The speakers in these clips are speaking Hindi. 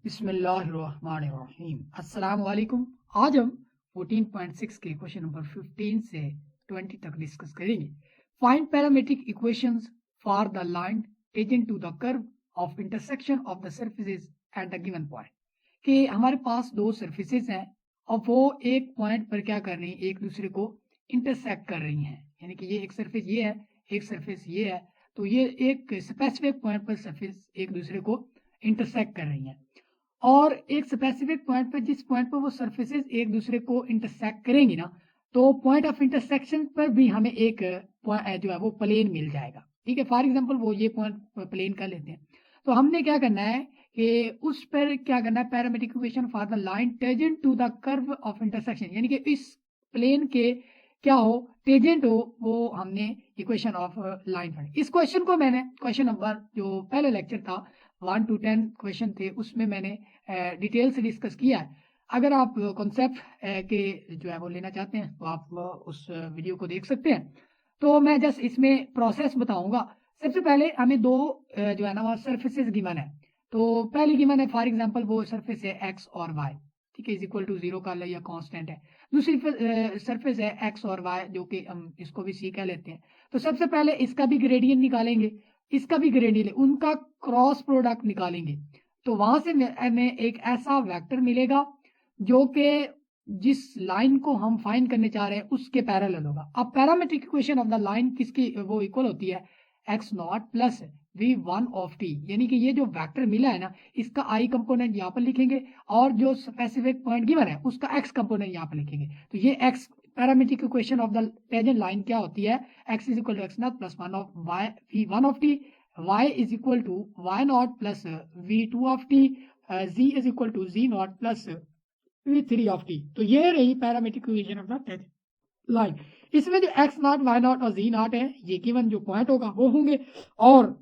बिस्मिल्लाहिर्रहमानिर्रहीम। अस्सलाम वालेकुम। आज हम 14.6 के क्वेश्चन नंबर 15 से 20 तक डिस्कस करेंगे। Find parametric equations for the line tangent to the curve of intersection of the surfaces at the given point. कि हमारे पास दो सर्फेसेज हैं और वो एक पॉइंट पर क्या कर रही हैं, एक दूसरे को इंटरसेक्ट कर रही हैं। यानी कि ये एक सरफेस ये है, एक सरफेस ये है, तो ये एक स्पेसिफिक पॉइंट पर सरफेस एक दूसरे को इंटरसेक्ट कर रही हैं। और एक स्पेसिफिक पॉइंट पर, जिस पॉइंट पर वो सरफेसेस एक दूसरे को इंटरसेक्ट करेंगी ना, तो पॉइंट ऑफ इंटरसेक्शन पर भी हमें एक जो है वो प्लेन मिल जाएगा। ठीक है, फॉर एग्जांपल वो ये पॉइंट प्लेन कर लेते हैं। तो हमने क्या करना है कि उस पर क्या करना है, parametric equation for the line tangent to the curve of intersection, यानी कि इस प्लेन के क्या हो, टेंजेंट हो, वो हमने इक्वेशन ऑफ लाइन पढ़ी। इस क्वेश्चन को मैंने क्वेश्चन नंबर जो पहले लेक्चर था 1 to 10 क्वेश्चन थे, उसमें मैंने डिटेल से डिस्कस किया है। अगर आप कॉन्सेप्ट के जो है वो लेना चाहते हैं तो आप उस वीडियो को देख सकते हैं। तो मैं जस्ट इसमें प्रोसेस बताऊंगा। सबसे पहले हमें दो जो है ना वो सरफेसेस गिवन है। तो पहली गिवन है, फॉर एग्जांपल वो सरफेस है एक्स और वाई, ठीक है, इज इक्वल टू 0 का या कांस्टेंट है। दूसरी सरफेस है एक्स और वाई, जो कि हम इसको भी सी कह लेते हैं। तो सबसे पहले इसका भी ग्रेडियंट निकालेंगे, इसका भी ग्रेडियंट, उनका क्रॉस प्रोडक्ट निकालेंगे। तो वहां से हमें एक ऐसा वेक्टर मिलेगा जो कि जिस लाइन को हम फाइंड करने चाह रहे हैं उसके पैरेलल होगा। अब parametric equation of the line किसकी वो इक्वल होती है, x naught plus v1 of T, यानी कि ये जो वेक्टर मिला है ना, इसका आई कंपोनेंट यहाँ पर लिखेंगे और जो स्पेसिफिक पॉइंट गिवन है उसका एक्स कंपोनेंट यहाँ पर लिखेंगे। तो ये x parametric equation of the tangent line क्या होती है, x is equal to x naught plus one of y v1 of t, y is equal to y not plus v2 of t, z is equal to z not plus v3 of t. तो ये रही parametric equation of the tangent line. इसमें जो x नॉट y नॉट और z नॉट है, ये गिवन जो पॉइंट होगा वो होंगे, और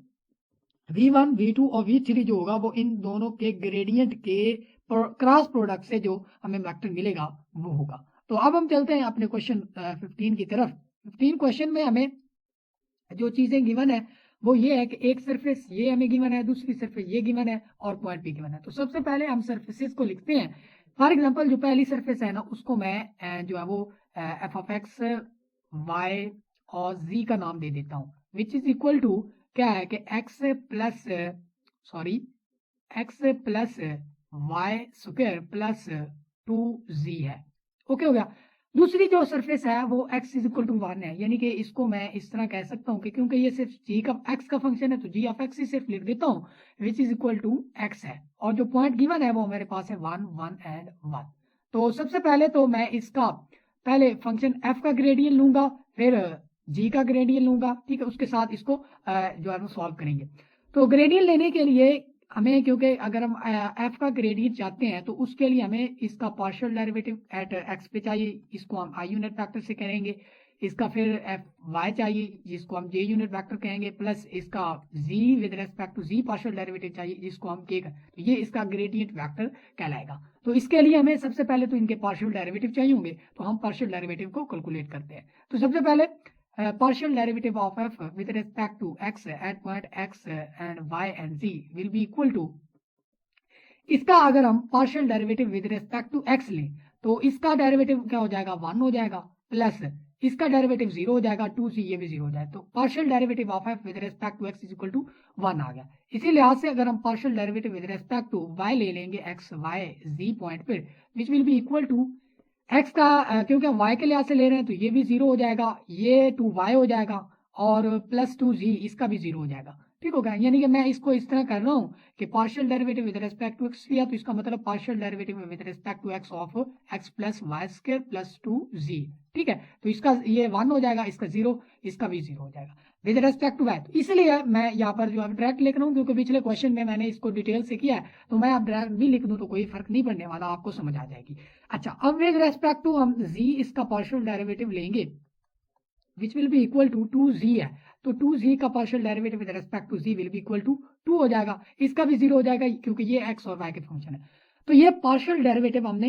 v1 v2 और v3 जो होगा वो इन दोनों के ग्रेडियंट के क्रॉस प्रोडक्ट से जो हमें वेक्टर मिलेगा वो होगा। तो अब हम चलते हैं अपने क्वेश्चन 15 की तरफ। 15 क्वेश्चन में हमें जो चीजें गिवन है वो ये है कि एक सरफेस ये हमें गिवन है, दूसरी सरफेस ये गिवन है और पॉइंट भी गिवन है। तो सबसे पहले हम सरफेसेस को लिखते हैं। फॉर एग्जांपल जो पहली सरफेस है ना, उसको मैं जो है वो एफ ऑफ एक्स वाई और जी का नाम दे देता हूँ, विच इज इक्वल टू क्या है कि x plus y square plus 2z है। ओके हो गया। दूसरी जो सरफेस है वो x इज इक्वल टू 1 है, यानी कि इसको मैं इस तरह कह सकता हूँ कि क्योंकि ये सिर्फ g का x का फंक्शन है तो g ऑफ x ही सिर्फ लिख देता हूँ, which is equal to x है। और जो पॉइंट गिवन है वो मेरे पास है 1 1 एंड 1। तो सबसे पहले तो मैं इसका पहले फंक्शन f का ग्रेडियंट लूंगा, फिर g का ग्रेडियंट लूंगा, ठीक है, उसके साथ इसको जो है वो सॉल्व करेंगे। तो ग्रेडियंट लेने के लिए हमें, क्योंकि अगर हम f का ग्रेडियंट चाहते हैं तो उसके लिए हमें इसका पार्शियल डेरिवेटिव एट x पे चाहिए, इसको हम i यूनिट वेक्टर से करेंगे। इसका फिर y चाहिए जिसको हम j यूनिट वेक्टर कहेंगे, प्लस इसका z with respect to z partial derivative चाहिए जिसको हम k, तो ये इसका ग्रेडियंट वेक्टर कहलाएगा। तो इसके लिए हमें सबसे पहले तो इनके पार्शियल डेरिवेटिव चाहिए होंगे, तो हम पार्शियल डेरिवेटिव को कैलकुलेट करते हैं। तो सबसे पहले partial derivative of f with respect to x at point x and y and z will be equal to, इसका अगर हम partial derivative with respect to x लें तो इसका डेरिवेटिव क्या हो जाएगा, 1 हो जाएगा, प्लस इसका डेरिवेटिव 0 हो जाएगा, 2c ये भी 0 हो जाएगा। तो partial derivative of f with respect to x is equal to 1 आ गया। इसी लिहाज से अगर हम partial derivative with respect to y ले लेंगे x y z पॉइंट पर, which will be equal to x का क्योंकि हम y के लिहाज से ले रहे हैं तो ये भी 0 हो जाएगा, ये 2y हो जाएगा और प्लस 2z इसका भी 0 हो जाएगा। ठीक हो गया। यानी कि मैं इसको इस तरह कर रहा हूँ कि partial derivative with respect to x लिया तो इसका मतलब partial derivative with respect to x of x plus y square plus 2z। ठीक है, तो इसका ये 1 हो जाएगा, इसका 0, इसका भी 0 हो जाएगा विद रिस्पेक्ट टू y। तो इसलिए मैं यहाँ पर जो है डायरेक्ट लिख रहा हूँ, क्योंकि पिछले क्वेश्चन में मैंने इसको डिटेल से किया है, तो मैं अब डायरेक्ट भी लिख दूँ तो कोई फर्क नहीं पड़ने वाला, आपको समझ आ जाएगी। अच्छा, अब विद रेस्पेक्ट टू हम z इसका पार्शियल डेरिवेटिव लेंगे which will be equal to 2z है, तो 2z का partial derivative with respect to z will be equal to 2 हो जाएगा, इसका भी 0 हो जाएगा क्योंकि ये x और y के फंक्शन है। तो ये पार्शियल डेरिवेटिव हमने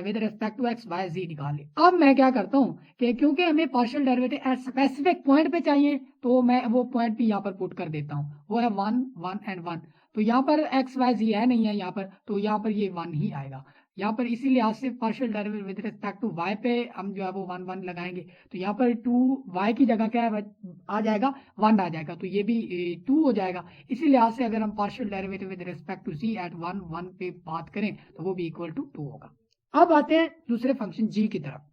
with respect to x y z निकाले। अब मैं क्या करता हूँ कि क्योंकि हमें partial derivative at specific point पे चाहिए तो मैं वो पॉइंट भी यहाँ पर पुट कर देता हूँ, वो है 1 1 एंड 1। तो यहाँ पर एक्स वाई जी है नहीं है यहाँ पर, तो यहाँ पर ये 1 ही आएगा यहाँ पर। इसी लिहाज से partial derivative with respect to y पे हम जो है वो 1 1 लगाएंगे, तो यहाँ पर 2 वाई की जगह क्या है आ जाएगा 1 आ जाएगा, तो ये भी 2 हो जाएगा। इसी लिहाज से अगर हम partial derivative with respect to z at 1 1 पे बात करें तो वो भी इक्वल टू 2 होगा। अब आते हैं दूसरे फंक्शन जी की तरफ।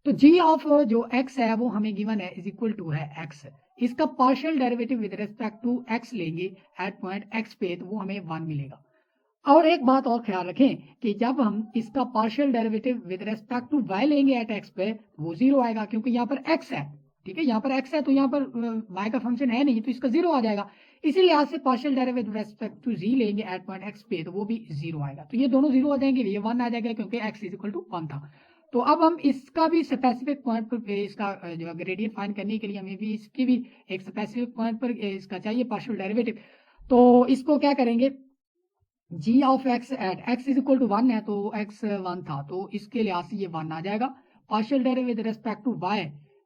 तो जी ऑफ जो x है वो हमें गिवन है इज इक्वल टू है x, इसका partial derivative with respect to x लेंगे एट पॉइंट x पे, तो वो हमें 1 मिलेगा। और एक बात और ख्याल रखें कि जब हम इसका partial derivative with respect to y लेंगे एट x पे वो 0 आएगा, क्योंकि यहाँ पर x है, ठीक है, यहाँ पर x है तो यहाँ पर y का फंक्शन है नहीं, तो इसका 0 आ जाएगा। इसी लिहाज से partial derivative with respect to z लेंगे एट पॉइंट x पे, तो वो भी 0 आएगा। तो ये दोनों 0 आ जाएंगे, ये 1 आ जाएगा क्योंकि x इज इक्वल टू 1 था। तो अब हम इसका भी स्पेसिफिक पॉइंट पर इसका जो ग्रेडियंट फाइंड करने के लिए हमें भी इसकी भी एक स्पेसिफिक पॉइंट पर इसका चाहिए पार्शियल डेरिवेटिव। तो इसको क्या करेंगे, g of x at x is equal to 1 है, तो x 1 था, तो इसके लिहाज से ये 1 आ जाएगा। Partial derivative with respect to y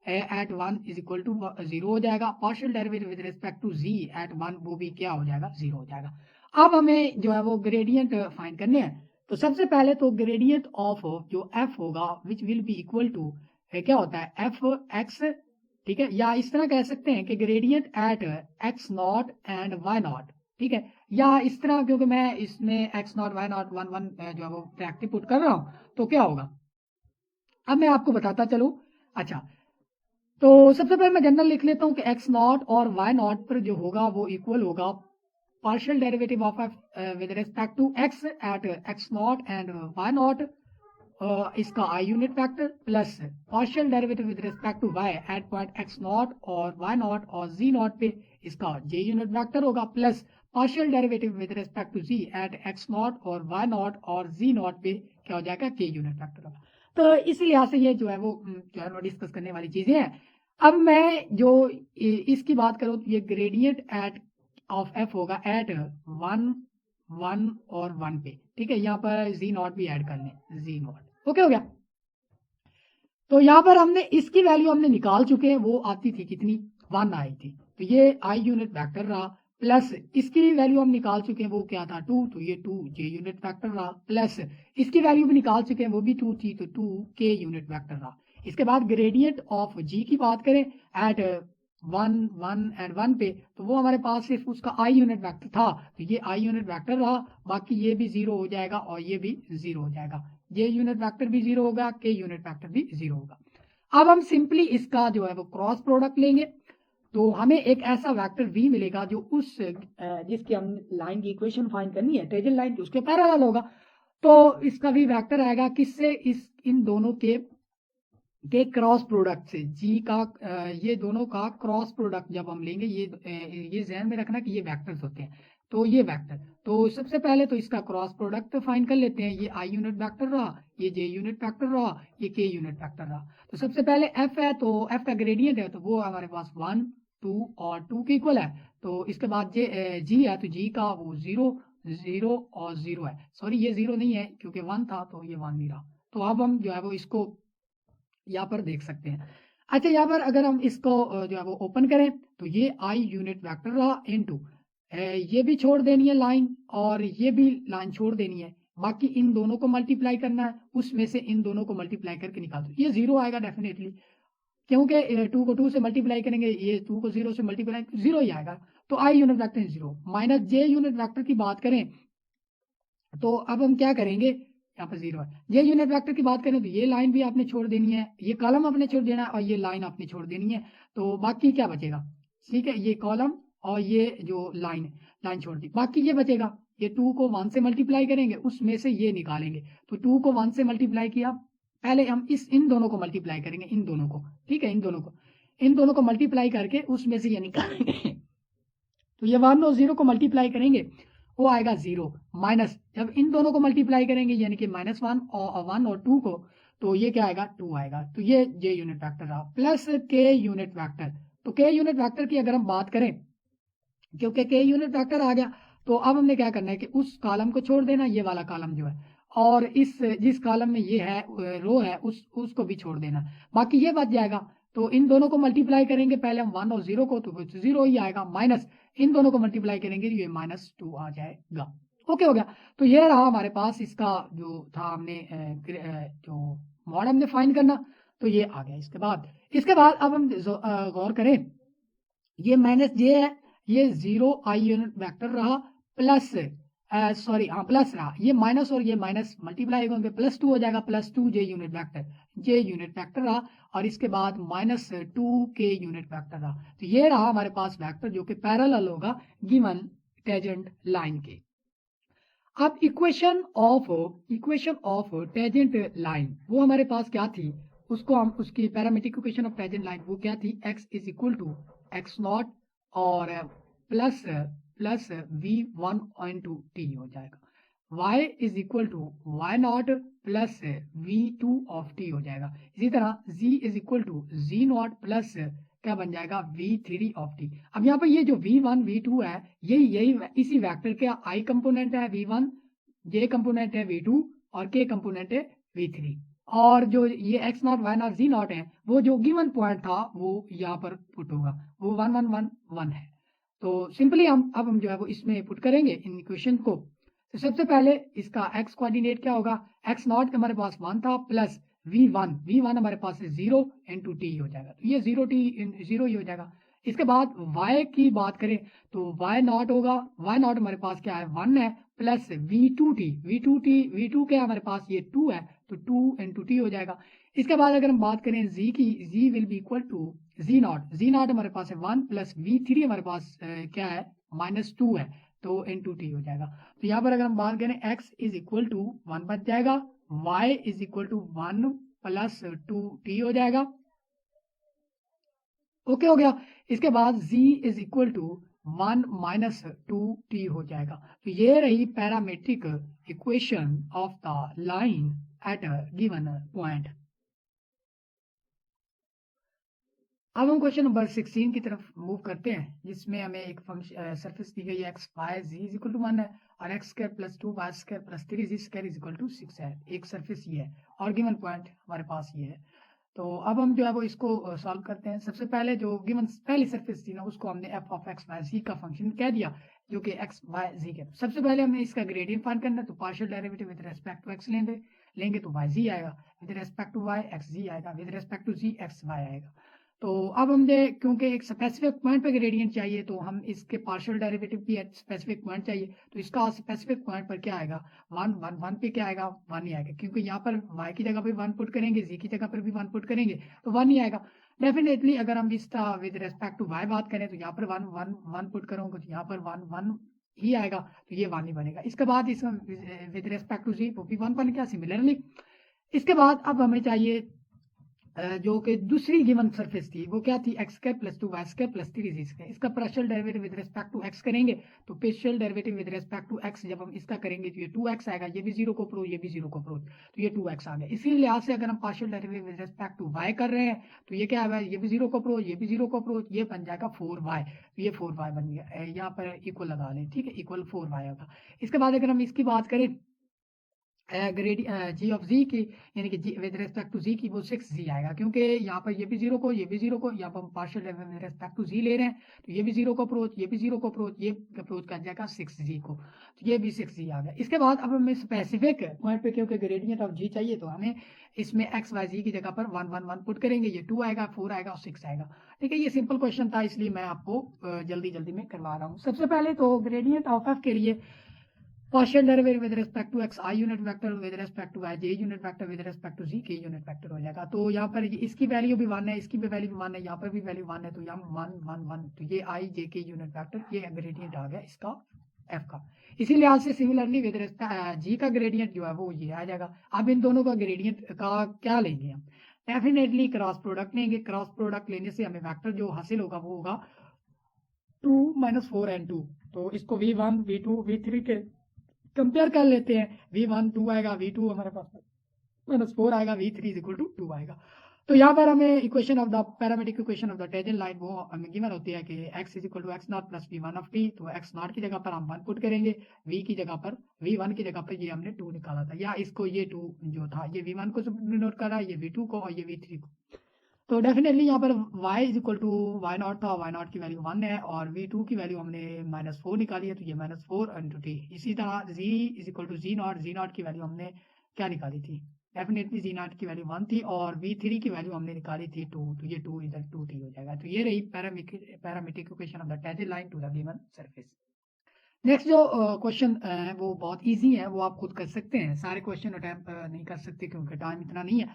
at 1 is equal to 0 हो जाएगा। Partial derivative with respect to z at 1 वो भी क्या हो जाएगा 0 हो जाएगा। अब हमें जो है वो ग्रेडियंट फाइंड करने हैं। तो सबसे पहले तो ग्रेडियंट ऑफ जो f होगा which will be equal to क्या होता है f x, ठीक है, या इस तरह कह सकते हैं कि gradient at x naught and y naught, ठीक है, या इस तरह, क्योंकि मैं इसमें x नॉट y नॉट 1 1 जो है वो प्रैक्टिस पुट कर रहा हूं, तो क्या होगा अब मैं आपको बताता चलूं। अच्छा, तो सबसे पहले मैं जनरल लिख लेता हूं कि x नॉट और y नॉट पर जो होगा वो इक्वल होगा partial derivative of f with respect to x at x naught and y naught, इसका i unit factor, plus partial derivative with respect to y at point x naught और y नॉट और z नॉट पे इसका j यूनिट फैक्टर होगा, plus partial derivative with respect to z at x naught और y नॉट और z नॉट पे क्या हो जाएगा k यूनिट फैक्टर होगा। तो इस लिहाज से ये जो है वो डिस्कस करने वाली चीजें हैं। अब मैं जो इसकी बात करूं तो ये ग्रेडियंट एट ऑफ f होगा एट 1 1 और 1 पे, ठीक है, यहाँ पर z नॉट भी ऐड कर लें, z नॉट ओके हो गया। तो यहाँ पर हमने इसकी वैल्यू हमने निकाल चुके हैं, वो आती थी कितनी 1 आई थी, तो ये i यूनिट फैक्टर रहा, प्लस इसकी वैल्यू हम निकाल चुके हैं वो क्या था 2, तो ये 2 j यूनिट फैक्टर रहा, प्लस इसकी वैल्यू भी निकाल चुके हैं वो भी 2 थी, तो 2 k यूनिट फैक्टर रहा। इसके बाद ग्रेडियंट ऑफ g की बात करें एट 1 1 एंड 1 पे, तो वो हमारे पास सिर्फ उसका i यूनिट वेक्टर था, तो ये i यूनिट वेक्टर रहा, बाकी ये भी 0 हो जाएगा और ये भी 0 हो जाएगा, j यूनिट वेक्टर भी 0 होगा, k यूनिट वेक्टर भी 0 होगा। अब हम सिंपली इसका जो है वो क्रॉस प्रोडक्ट लेंगे, तो हमें एक ऐसा वेक्टर v मिलेगा जो उस जिसकी हम लाइन की इक्वेशन फाइंड करनी है, टेंजेंट लाइन, उसके पैरेलल होगा। तो इसका v वेक्टर आएगा किससे, इन दोनों के क्रॉस प्रोडक्ट से, जी का ये दोनों का क्रॉस प्रोडक्ट जब हम लेंगे, ये ध्यान में रखना कि ये वेक्टर्स होते हैं, तो ये वेक्टर, तो सबसे पहले तो इसका क्रॉस प्रोडक्ट फाइंड कर लेते हैं। ये i यूनिट वेक्टर रहा, ये j यूनिट वेक्टर रहा, ये k यूनिट वेक्टर रहा। तो सबसे पहले f है, तो f का ग्रेडियंट है, तो वो हमारे पास 1 2 और 2 के इक्वल है। तो इसके बाद g है, तो g का वो 0 0 और 0 है, सॉरी ये 0 नहीं है क्योंकि 1 था, तो ये 1 नहीं रहा। तो अब हम जो है वो इसको यहाँ पर देख सकते हैं। अच्छा, यहाँ पर अगर हम इसको जो है वो ओपन करें तो ये i यूनिट वेक्टर रहा इनटू ये भी छोड़ देनी है लाइन और ये भी लाइन छोड़ देनी है, बाकी इन दोनों को मल्टीप्लाई करना है, उसमें से इन दोनों को मल्टीप्लाई करके निकाल दो, ये 0 आएगा डेफिनेटली, क्योंकि 2 को 2 से मल्टीप्लाई करेंगे, ये 2 को 0 से मल्टीप्लाई 0 ही आएगा। तो i unit vector 0 minus j unit vector की बात करें तो अब हम क्या करेंगे, यहाँ पर 0 है। ये यूनिट वेक्टर की बात करें तो ये लाइन भी आपने छोड़ देनी है, ये कॉलम आपने छोड़ देना है और ये लाइन आपने छोड़ देनी है, तो बाकी क्या बचेगा, ठीक है, ये कॉलम और ये जो लाइन छोड़ दी, बाकी ये बचेगा। ये 2 को 1 से मल्टीप्लाई करेंगे, उसमें से ये निकालेंगे, तो 2 को 1 से मल्टीप्लाई किया, पहले हम इन दोनों को मल्टीप्लाई करेंगे, इन दोनों को, ठीक है, इन दोनों को मल्टीप्लाई करके उसमें से ये निकालेंगे। तो ये 1 और 0 को मल्टीप्लाई करेंगे, वो आएगा 0, माइनस जब इन दोनों को मल्टीप्लाई करेंगे यानी कि -1 और 1 और 2 को, तो ये क्या आएगा 2 आएगा, तो ये j यूनिट वेक्टर रहा, प्लस k यूनिट वेक्टर। तो k यूनिट वेक्टर की अगर हम बात करें, क्योंकि k यूनिट वेक्टर आ गया, तो अब हमने क्या करना है कि उस कॉलम को छोड़ देना, ये वाला कॉलम जो है, और जिस कॉलम में ये है रो है उसको भी छोड़ देना, बाकी ये बच जाएगा। तो इन दोनों को मल्टीप्लाई करेंगे पहले हम 1 और 0 को, तो कुछ 0 ही आएगा, माइनस इन दोनों को मल्टीप्लाई करेंगे ये -2 आ जाएगा। ओके हो गया। तो ये रहा हमारे पास इसका जो था, हमने जो मॉड हमने फाइंड करना, तो ये आ गया। इसके बाद अब हम गौर करें, ये माइनस जे है, ये 0 आई यूनिट वेक्टर रहा, प्लस सॉरी हाँ प्लस रहा, ये माइनस और ये माइनस मल्टीप्लाई होंगे, +2 हो जाएगा, +2 जे यूनिट वेक्टर रहा, और इसके बाद -2 के यूनिट वेक्टर रहा। तो ये रहा हमारे पास वेक्टर जो कि पैरेलल होगा गिवन टेंजेंट लाइन के। अब इक्वेशन ऑफ टेंजेंट लाइन वो हमारे पास क्या थी, उसको हम उसकी parametric equation of tangent line वो क्या थी, x is equal to x0 और प्लस v1 इंटू टी हो जाएगा, y is equal to y0 plus v2 of t हो जाएगा। इसी तरह z is equal to z0 plus क्या बन जाएगा, v3 ऑफ टी। अब यहाँ पर ये जो v1 v2 है, यही इसी वेक्टर के i कंपोनेंट है v1, j कंपोनेंट है v2 और k कंपोनेंट है v3, और जो ये x0 y0 z0 है वो जो गिवन पॉइंट था वो यहाँ पर पुट होगा, वो 1 1 1 1 है। तो सिंपली हम जो है वो इसमें पुट करेंगे इन इक्वेशन को। तो सबसे पहले इसका x कोऑर्डिनेट क्या होगा, x0 हमारे पास 1 था, प्लस v1 हमारे पास है 0 इंटू टी हो जाएगा, तो ये 0 ही हो जाएगा। इसके बाद y की बात करें तो y0 होगा, y0 हमारे पास क्या है 1 है, प्लस v2 क्या है हमारे पास, ये 2 है, तो 2 इंटू टी हो जाएगा। इसके बाद अगर हम बात करें z की, z will be equal to z0 हमारे पास है 1, प्लस v3 हमारे पास क्या है -2 है, तो इंटू टी हो जाएगा। तो यहाँ पर अगर हम बात करें x इज इक्वल टू 1 बच जाएगा, y is equal to 1 plus 2 t हो जाएगा। ओके हो गया। इसके बाद z is equal to 1 minus 2 t हो जाएगा। तो ये रही parametric equation of the line at a given point. अब हम क्वेश्चन नंबर 16 की तरफ मूव करते हैं, जिसमें हमें एक फंक्शन सरफेस दी गई है x y z is equal to 1 है, और x² plus 2 y² plus 3z² is equal to 6 है। एक सरफेस ये है और गिवन पॉइंट हमारे पास ये है। तो अब हम जो है वो इसको सॉल्व करते हैं। सबसे पहले जो गिवन पहली सरफेस थी ना, उसको हमने f of x y z का फंक्शन कह दिया, जो कि x y z के। सबसे पहले हमें इसका ग्रेडियंट फाइंड करना है, तो partial derivative with respect to x लेंगे तो yz आएगा, with respect to y xz आएगा, with respect to z xy आएगा। तो अब हमने क्योंकि एक स्पेसिफिक पॉइंट पे ग्रेडियंट चाहिए, तो हम इसके पार्शियल डेरिवेटिव की स्पेसिफिक पॉइंट चाहिए, तो इसका स्पेसिफिक पॉइंट पर क्या आएगा, 1 पे क्या आएगा, 1 ही आएगा, क्योंकि यहाँ पर y की जगह पे 1 पुट करेंगे, z की जगह पर भी 1 पुट करेंगे, तो 1 ही आएगा डेफिनेटली। अगर हम इसका विद रेस्पेक्ट टू y बात करें, तो यहाँ पर 1 पुट करोगे तो यहाँ पर 1 ही आएगा, तो ये 1 ही बनेगा। इसके बाद इसमें विद रेस्पेक्ट टू z वो भी 1 बन गया सिमिलरली। इसके बाद अब हमें चाहिए जो कि दूसरी गिवन सरफेस थी, वो क्या थी, x² plus 2 y² plus 3z²। इसका partial derivative with respect to x करेंगे, तो partial derivative with respect to x जब हम इसका करेंगे तो ये 2x आएगा, ये भी 0 को अप्रोच, ये भी 0 को अप्रोच, तो ये 2x आ गया। इसी लिहाज से अगर हम partial derivative with respect to y कर रहे हैं, तो ये क्या है, ये भी 0 को अप्रोच, ये भी 0 को अप्रोच, ये बन जाएगा 4y, तो ये 4y बन गया। यहाँ पर इक्वल लगा लें, ठीक है, इक्वल 4y होगा। इसके बाद अगर हम इसकी बात करें जी ऑफ जी की, यानी कि जी विद रेस्पेक्ट टू जी की, वो 6z आएगा, क्योंकि यहाँ पर ये भी 0 को, ये भी 0 को, यहाँ पर हम पार्शियल विद रेस्पेक्ट टू जी ले रहे हैं, तो ये भी 0 को अप्रोच, ये भी 0 को अप्रोच, ये अप्रोच कर जाएगा 6z को, तो ये भी 6z आ गया। इसके बाद अब हमें स्पेसिफिक पॉइंट पे क्योंकि ग्रेडियंट ऑफ जी चाहिए, तो हमें इसमें x y z की जगह पर 1 1 1 पुट करेंगे, ये 2 आएगा, 4 आएगा और 6 आएगा। ठीक है, ये सिंपल क्वेश्चन था, इसलिए मैं आपको जल्दी में करवा रहा हूँ। सबसे पहले तो ग्रेडियंट ऑफ f के लिए partial derivative with respect to x i unit vector with respect to y j unit vector with respect to z k unit vector हो जाएगा। तो यहाँ पर इसकी वैल्यू भी 1 है, इसकी भी वैल्यू 1 है, यहाँ पर भी वैल्यू 1 है, तो यहाँ 1 1 1, तो ये i j k unit vector, ये ग्रेडियंट आ गया इसका f का। इसी लिहाज से सिमिलरली विद रिस्पेक्ट g का ग्रेडियंट जो है वो ये आ जाएगा। अब इन दोनों का ग्रेडियंट का क्या लेंगे हम, डेफिनेटली क्रॉस प्रोडक्ट लेंगे। क्रॉस प्रोडक्ट लेने से हमें वेक्टर जो हासिल होगा वो होगा 2 - 4 and 2, तो इसको v1 v2 v3 के कंपेयर कर लेते हैं। v1 2 आएगा, v2 हमारे पास -4 आएगा, v3 इज इक्वल टू 2 आएगा। तो यहाँ पर हमें equation of the parametric equation of the tangent line वो हमें गिवन होती है कि x is equal to x0 plus v1 of t, तो x0 की जगह पर हम 1 पुट करेंगे, v की जगह पर v1 की जगह पर ये हमने 2 निकाला था, या इसको ये 2 जो था ये v1 को नोट करा, ये v2 को और ये v3 को। तो डेफिनेटली यहाँ पर y is equal to y not था, वाई नॉट की वैल्यू 1 है और v2 की वैल्यू हमने -4 निकाली है, तो ये -4 इंटू टी। इसी तरह z is equal to z not की वैल्यू हमने क्या निकाली थी, डेफिनेटली जी नॉट की वैल्यू 1 थी और v3 की वैल्यू हमने निकाली थी 2, तो ये 2 इधर 2t हो जाएगा। तो ये रही parametric equation of the tangent line to the given surface. Next जो क्वेश्चन है वो बहुत इजी है, वो आप खुद कर सकते हैं, सारे क्वेश्चन अटैम्प्ट नहीं कर सकते क्योंकि टाइम इतना नहीं है,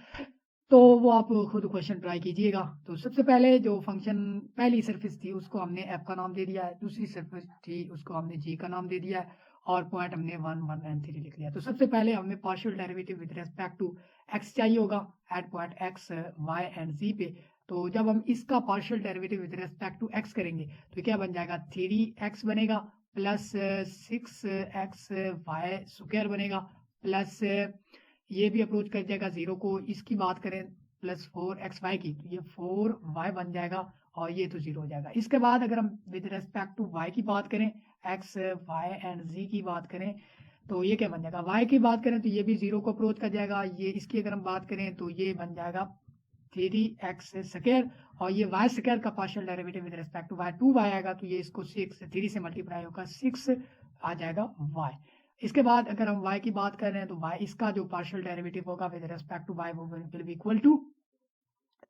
तो वो आप खुद क्वेश्चन ट्राई कीजिएगा। तो सबसे पहले जो फंक्शन पहली सरफेस थी उसको हमने f का नाम दे दिया है, दूसरी सरफेस थी उसको हमने g का नाम दे दिया है और पॉइंट हमने 1, 1 एंड 3 लिख लिया। तो सबसे पहले हमें partial derivative with respect to x चाहिए होगा at point x, y and z पे। तो जब हम इसका partial derivative with respect to x करेंगे तो क्या बन जाएगा, 3x बनेगा प्लस 6x y स्क्वायर बनेगा प्लस ये भी अप्रोच कर जाएगा 0 को, इसकी बात करें प्लस 4xy की तो ये 4y बन जाएगा और ये तो 0 हो जाएगा। इसके बाद अगर हम विद रेस्पेक्ट टू y की बात करें, x, y एंड z की बात करें तो ये क्या बन जाएगा, y की बात करें तो ये भी 0 को अप्रोच कर जाएगा, ये इसकी अगर हम बात करें तो ये बन जाएगा 3x स्क्वायर और ये y स्क्वायर का partial derivative with respect to y 2y आएगा, तो ये इसको 3 से मल्टीप्लाई होगा 6 आ जाएगा y। इसके बाद अगर हम y की बात कर रहे हैं तो y इसका जो पार्शियल डेरिवेटिव होगा विद रिस्पेक्ट टू y वो will be equal to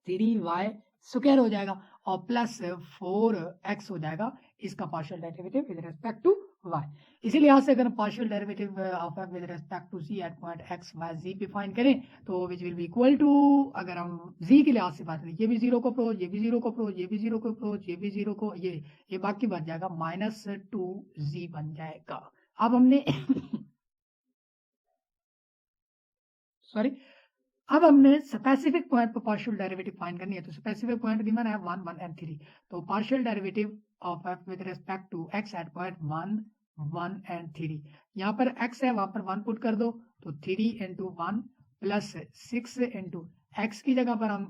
3y square हो जाएगा और प्लस 4x हो जाएगा इसका partial derivative with respect to y। इसी लिहाज से अगर हम partial derivative of f with respect to z at point x, y, z पे फाइंड करें तो which will be equal to, अगर हम z के लिहाज से बात करें ये भी 0 को अप्रोच, ये भी 0 को अप्रोच, ये भी 0 को अप्रोच, ये भी 0 को, ये बाकी बन जाएगा -2z बन जाएगा। अब हमने सॉरी अब हमने स्पेसिफिक पॉइंट पर पार्शियल डेरिवेटिव फाइंड करनी है, तो स्पेसिफिक पॉइंट गिवन है 1, 1 एंड 3। तो partial derivative of f with respect to x at point 1, 1 and 3, यहाँ पर x है वहां पर 1 पुट कर दो तो 3 इंटू 1 प्लस 6 इंटू x की जगह पर हम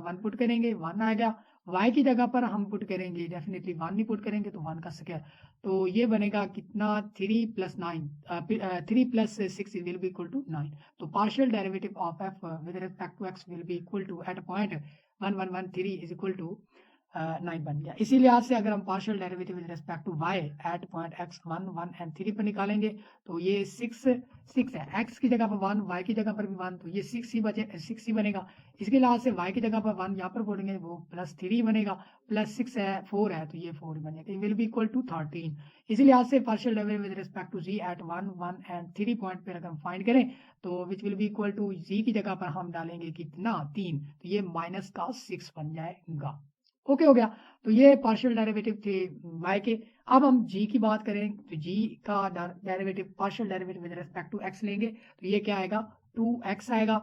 1 पुट करेंगे 1 आएगा, y की जगह पर हम पुट करेंगे डेफिनेटली 1 नहीं पुट करेंगे तो 1 का स्क्वायर, तो ये बनेगा कितना 3 plus 6 will be equal to 9। तो partial derivative of f with respect to x will be equal to at point 1, 1, 1, 3 is equal to 9 बन गया। इसी लिहाज से अगर हम partial derivative with respect to y at point x 1, 1 and 3 पर निकालेंगे तो ये 6 है, x की जगह पर 1, y की जगह पर भी 1, तो ये 6 ही बनेगा। इसके लिहाज से y की जगह पर 1 यहाँ पर बोलेंगे वो प्लस 3 बनेगा, प्लस 6 है 4 है तो ये 4 बन जाएगा, विल बी इक्वल टू 13। इसी लिहाज से partial derivative with respect to z at 1, 1 and 3 point पर अगर हम फाइंड करें तो which will be equal to z की जगह पर हम डालेंगे कितना 3, तो ये माइनस का 6 बन जाएगा। ओके हो गया, तो ये पार्शियल डेरिवेटिव थे y के। अब हम g की बात करें तो g का derivative partial derivative with respect to x लेंगे तो ये क्या आएगा 2x आएगा।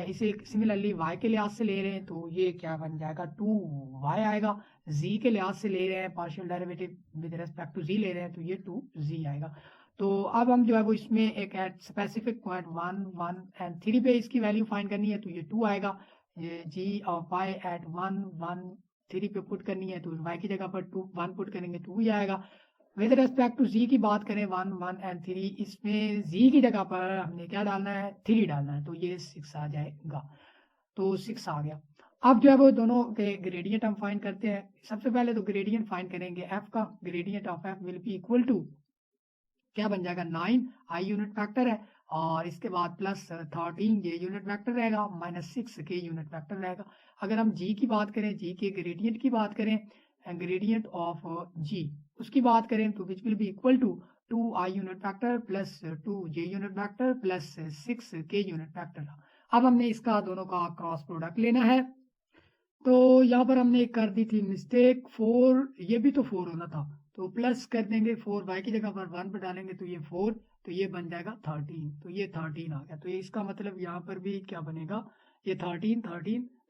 इसे सिमिलरली y के लिहाज से ले रहे हैं तो ये क्या बन जाएगा 2y आएगा। z के लिहाज से ले रहे हैं partial derivative with respect to z ले रहे हैं तो ये 2z आएगा। तो अब हम जो है वो इसमें एक एट स्पेसिफिक पॉइंट 1, 1 एंड 3 पे इसकी वैल्यू फाइंड करनी है तो ये 2 आएगा। ये g ऑफ y एट 1, 1, 3 पे पुट करनी है तो y की जगह पर 1 पुट करेंगे 2 ही आएगा। विद रिस्पेक्ट टू z की बात करें 1, 1 एंड 3, इसमें z की जगह पर हमने क्या डालना है 3 डालना है तो ये 6 आ जाएगा, तो 6 आ गया। अब जो है वो दोनों के ग्रेडियंट हम फाइंड करते हैं। सबसे पहले तो ग्रेडियंट फाइंड करेंगे f का, gradient of f will be equal to क्या बन जाएगा 9 i यूनिट फैक्टर है और इसके बाद प्लस 13 ये यूनिट वेक्टर रहेगा माइनस 6 के यूनिट वेक्टर रहेगा। अगर हम g की बात करें, g के ग्रेडियंट की बात करें, ग्रेडियंट ऑफ g उसकी बात करें तो which will be equal to 2i unit vector plus 2j unit vector plus 6k unit vector. अब हमने इसका दोनों का क्रॉस प्रोडक्ट लेना है, तो यहाँ पर हमने कर दी थी मिस्टेक 4, ये भी तो 4 होना था तो प्लस कर देंगे 4, y की जगह पर 1 पर डालेंगे तो ये 4, तो ये बन जाएगा 13, तो ये 13 आ गया। तो ये इसका मतलब यहाँ पर भी क्या बनेगा ये 13,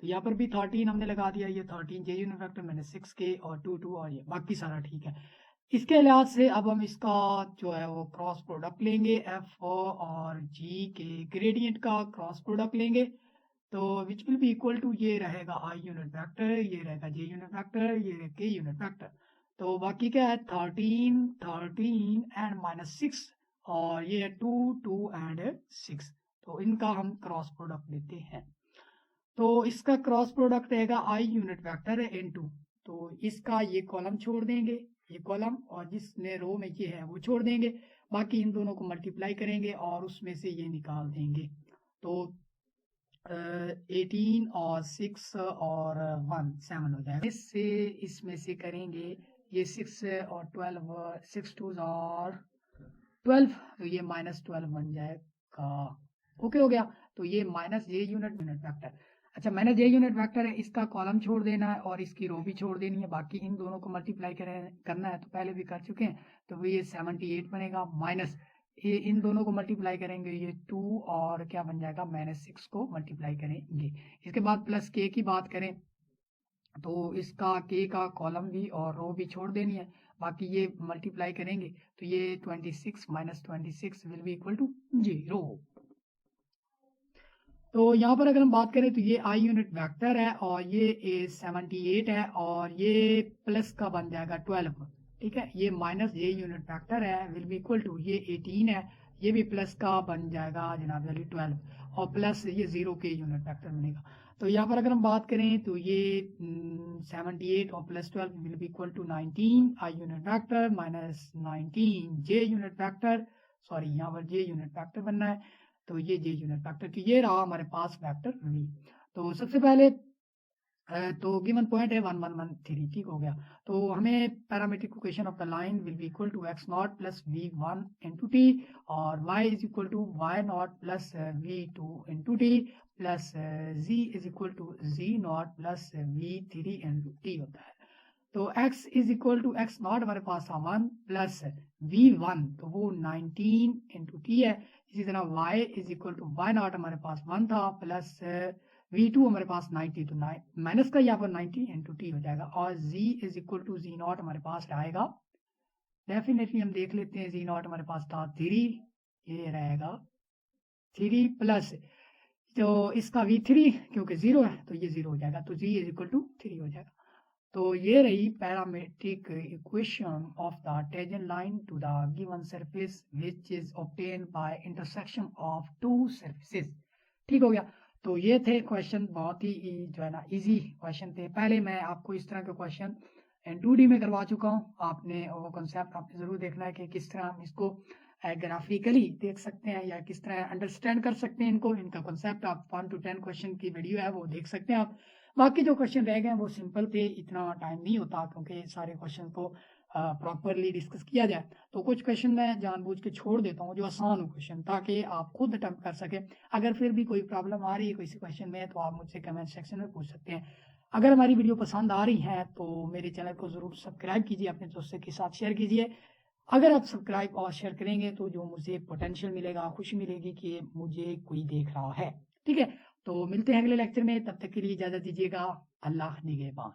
तो यहाँ पर भी 13 हमने लगा दिया, ये 13 जे यूनिट वेक्टर मैंने 6k और 2, 2 और ये बाकी सारा ठीक है। इसके लिहाज से अब हम इसका जो है वो क्रॉस प्रोडक्ट लेंगे, f और g के ग्रेडियंट का क्रॉस प्रोडक्ट लेंगे तो which will be equal to ये रहेगा i यूनिट वेक्टर, ये रहेगा j यूनिट वेक्टर, ये रहेगा k यूनिट वेक्टर। तो बाकी क्या है 13, 13 एंड माइनस 6 और ये है 2, 2 एंड 6, तो इनका हम क्रॉस प्रोडक्ट लेते हैं। तो इसका क्रॉस प्रोडक्ट रहेगा आई यूनिट वेक्टर है इनटू, तो इसका ये कॉलम छोड़ देंगे, ये कॉलम, और जिसने रो में ये है वो छोड़ देंगे, बाकी इन दोनों को मल्टीप्लाई करेंगे और उसमें से ये निकाल देंगे। तो 18 और 6 और 1 7 हो जाएगा। इससे इसमें से करेंगे ये 6 और 12, 6 2 और 12, तो ये -12 बन जाएगा। ओके हो गया। तो ये माइनस जे यूनिट वेक्टर, अच्छा माइनस जे यूनिट वेक्टर है, इसका कॉलम छोड़ देना है और इसकी रो भी छोड़ देनी है, बाकी इन दोनों को मल्टीप्लाई करना है, तो पहले भी कर चुके हैं। तो ये 78 बनेगा, माइनस ये इन दोनों को मल्टीप्लाई करेंगे, ये 2 और क्या बन जाएगा -6 को मल्टीप्लाई करेंगे। इसके बाद प्लस के की बात करें तो इसका के का कॉलम भी और रो भी छोड़ देनी है, बाकी ये मल्टीप्लाई करेंगे, तो ये 26 minus 26 will be equal to 0। तो यहाँ पर अगर हम बात करें तो ये आई यूनिट वेक्टर है और ये 78 है और ये प्लस का बन जाएगा 12, ठीक है। ये माइनस जे यूनिट वेक्टर है विल बी इक्वल टू ये 18 है, ये भी प्लस का बन जाएगा जनाब वाली 12 और प्लस ये 0 के यूनिट वेक्टर बनेगा। तो यहाँ पर अगर हम बात करें तो ये 78 और plus 12 will be equal to 19 i unit vector minus 19 j unit vector, sorry यहाँ पर जे यूनिट वेक्टर बनना है, तो ये जे यूनिट वेक्टर, तो ये रहा हमारे पास वेक्टर वी। तो सबसे पहले तो गिवन पॉइंट है 1 1 1 3, ठीक हो गया। तो हमें parametric equation of the line will be equal to x not plus v1 into t और y is equal to y not plus v2 into t plus z is equal to z not plus v3 into t होता है। तो x is equal to x not हमारे पास था 1 प्लस v1 तो वो 19 इंटू टी है। इसी तरह y is equal to y not हमारे पास 1 था प्लस v2 हमारे पास 90, तो माइनस का यहाँ पर 90 इंटू टी हो जाएगा और z is equal to z not हमारे पास रहेगा, डेफिनेटली हम देख लेते हैं, z नॉट हमारे पास था 3, ये रहेगा 3 प्लस, तो इसका v3 क्योंकि 0 है तो ये 0 हो जाएगा, तो z इज इक्वल टू 3 हो जाएगा। तो ये रही parametric equation of the tangent line to the given surface which is obtained by intersection of two surfaces, ठीक हो गया। तो ये थे क्वेश्चन, बहुत ही जो है ना इजी क्वेश्चन थे। पहले मैं आपको इस तरह के क्वेश्चन N2D में करवा चुका हूँ, आपने वो कॉन्सेप्ट आपने ज़रूर देखना है कि किस तरह हम इसको ग्राफिकली देख सकते हैं या किस तरह अंडरस्टैंड कर सकते हैं इनको, इनका कॉन्सेप्ट आप 1 to 10 क्वेश्चन की वीडियो है वो देख सकते हैं आप। बाकी जो क्वेश्चन रह गए वो सिंपल थे, इतना टाइम नहीं होता क्योंकि सारे क्वेश्चन को प्रॉपरली डिस्कस किया जाए, तो कुछ क्वेश्चन मैं जानबूझ के छोड़ देता हूँ जो आसान हो क्वेश्चन, ताकि आप खुद अटेम्प्ट कर सकें। अगर फिर भी कोई प्रॉब्लम आ रही है किसी क्वेश्चन में तो आप मुझसे कमेंट सेक्शन में पूछ सकते हैं। अगर हमारी वीडियो पसंद आ रही है तो मेरे चैनल को ज़रूर सब्सक्राइब कीजिए, अपने दोस्तों के साथ शेयर कीजिए। अगर आप सब्सक्राइब और शेयर करेंगे तो जो मुझे पोटेंशियल मिलेगा, खुशी मिलेगी कि मुझे कोई देख रहा है, ठीक है। तो मिलते हैं अगले लेक्चर में, तब तक के लिए इजाज़त दीजिएगा। अल्लाह निगहबान।